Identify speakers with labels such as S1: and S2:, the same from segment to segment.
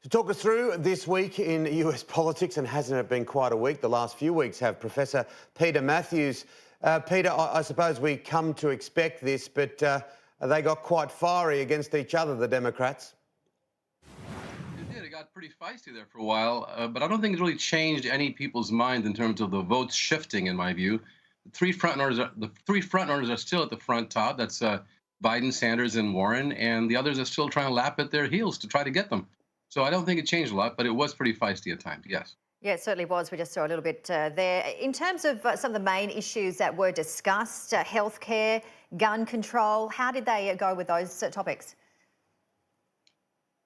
S1: To talk us through this week in US politics, and hasn't it been quite a week? The last few weeks have Professor Peter Mathews. Peter, I suppose we come to expect this, but they got quite fiery against each other, the Democrats.
S2: It did. It got pretty feisty there for a while, but I don't think it really changed any people's mind in terms of the votes shifting. In my view, the three front runners are still at the front top. That's Biden, Sanders, and Warren, and the others are still trying to lap at their heels to try to get them. So I don't think it changed a lot, but it was pretty feisty at times. Yes.
S3: Yeah, it certainly was. We just saw a little bit there. In terms of some of the main issues that were discussed, healthcare, gun control, how did they go with those topics?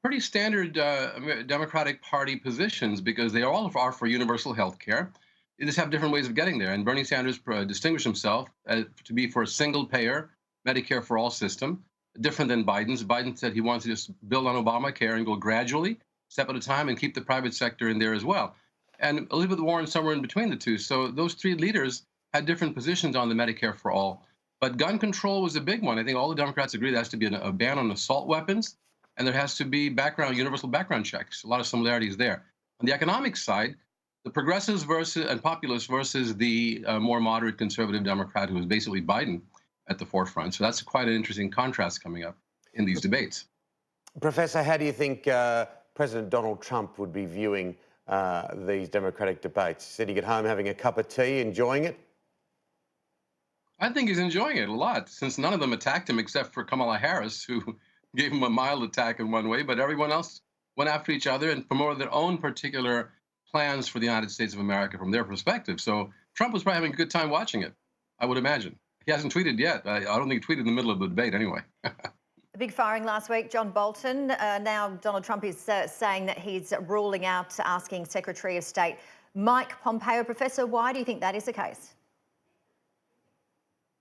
S2: Pretty standard Democratic Party positions because they all are for universal health care. They just have different ways of getting there. And Bernie Sanders distinguished himself to be for a single payer Medicare for all system, different than Biden's. Biden said he wants to just build on Obamacare and go gradually, step at a time, and keep the private sector in there as well. And Elizabeth Warren somewhere in between the two. So those three leaders had different positions on the Medicare for all. But gun control was a big one. I think all the Democrats agree there has to be a ban on assault weapons, and there has to be universal background checks. A lot of similarities there. On the economic side, the progressives and populists versus the more moderate conservative Democrat, who is basically Biden, at the forefront. So that's quite an interesting contrast coming up in these debates.
S1: Professor, how do you think President Donald Trump would be viewing these Democratic debates? Sitting at home having a cup of tea, enjoying it?
S2: I think he's enjoying it a lot, since none of them attacked him except for Kamala Harris, who gave him a mild attack in one way, but everyone else went after each other and promoted their own particular plans for the United States of America from their perspective. So Trump was probably having a good time watching it, I would imagine. He hasn't tweeted yet. I don't think he tweeted in the middle of the debate anyway.
S3: A big firing last week, John Bolton. Now Donald Trump is saying that he's ruling out asking Secretary of State Mike Pompeo. Professor, why do you think that is the case?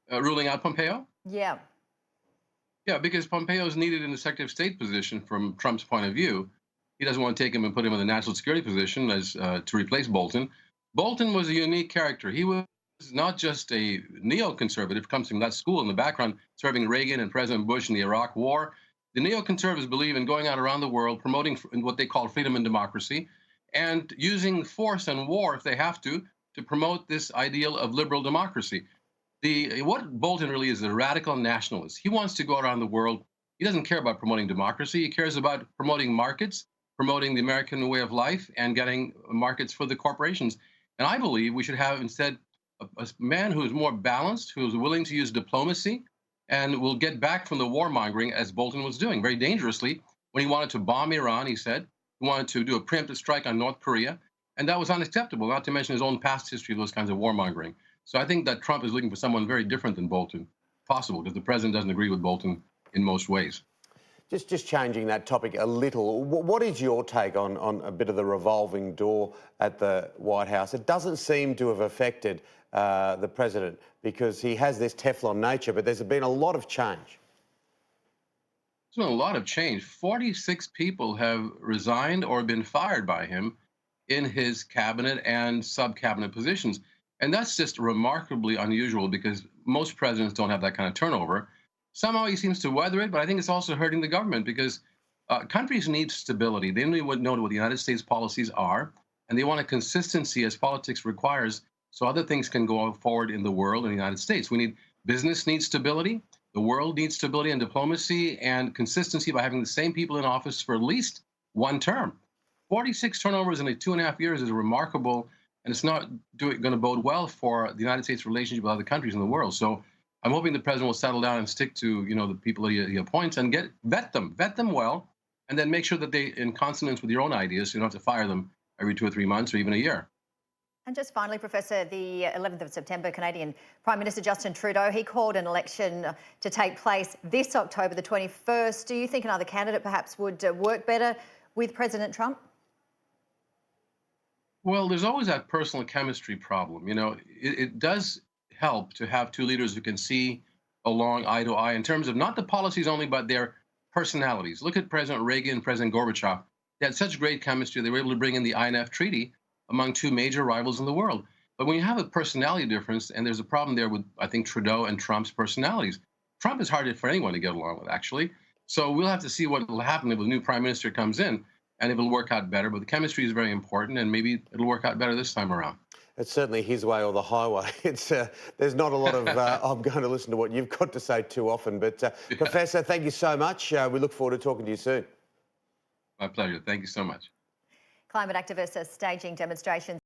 S2: Ruling out Pompeo?
S3: Yeah.
S2: Yeah, because Pompeo is needed in the Secretary of State position from Trump's point of view. He doesn't want to take him and put him in the national security position as to replace Bolton. Bolton was a unique character. He was not just a neoconservative, comes from that school in the background, serving Reagan and President Bush in the Iraq War. The neoconservatives believe in going out around the world, promoting what they call freedom and democracy, and using force and war, if they have to promote this ideal of liberal democracy. What Bolton really is a radical nationalist. He wants to go around the world. He doesn't care about promoting democracy. He cares about promoting markets, promoting the American way of life, and getting markets for the corporations. And I believe we should have instead a man who is more balanced, who is willing to use diplomacy, and will get back from the warmongering as Bolton was doing very dangerously when he wanted to bomb Iran. He said he wanted to do a preemptive strike on North Korea, and that was unacceptable, not to mention his own past history of those kinds of warmongering. So I think that Trump is looking for someone very different than Bolton, possible, because the president doesn't agree with Bolton in most ways.
S1: Just changing that topic a little, what is your take on a bit of the revolving door at the White House? It doesn't seem to have affected the president because he has this Teflon nature, but there's been a lot of change.
S2: There's been a lot of change. 46 people have resigned or been fired by him in his cabinet and sub-cabinet positions. And that's just remarkably unusual because most presidents don't have that kind of turnover. Somehow he seems to weather it, but I think it's also hurting the government because countries need stability. They need to know what the United States policies are, and they want a consistency as politics requires so other things can go forward in the world and the United States. Business needs stability, the world needs stability and diplomacy and consistency by having the same people in office for at least one term. 46 turnovers in 2.5 years is remarkable, and it's not going to bode well for the United States' relationship with other countries in the world. So I'm hoping the president will settle down and stick to, the people he appoints and vet them well, and then make sure that they in consonance with your own ideas, so you don't have to fire them every 2 or 3 months or even a year.
S3: And just finally, Professor, the 11th of September, Canadian Prime Minister Justin Trudeau, he called an election to take place this October the 21st. Do you think another candidate perhaps would work better with President Trump?
S2: Well, there's always that personal chemistry problem. It does help to have two leaders who can see along eye to eye in terms of not the policies only, but their personalities. Look at President Reagan and President Gorbachev. They had such great chemistry. They were able to bring in the INF Treaty among two major rivals in the world. But when you have a personality difference, and there's a problem there with, I think, Trudeau and Trump's personalities. Trump is hard for anyone to get along with, actually. So we'll have to see what will happen if a new prime minister comes in. and it'll work out better. But the chemistry is very important, and maybe it'll work out better this time around.
S1: It's certainly his way or the highway. There's not a lot of I'm going to listen to what you've got to say too often. But Professor, thank you so much. We look forward to talking to you soon.
S2: My pleasure. Thank you so much.
S3: Climate activists are staging demonstrations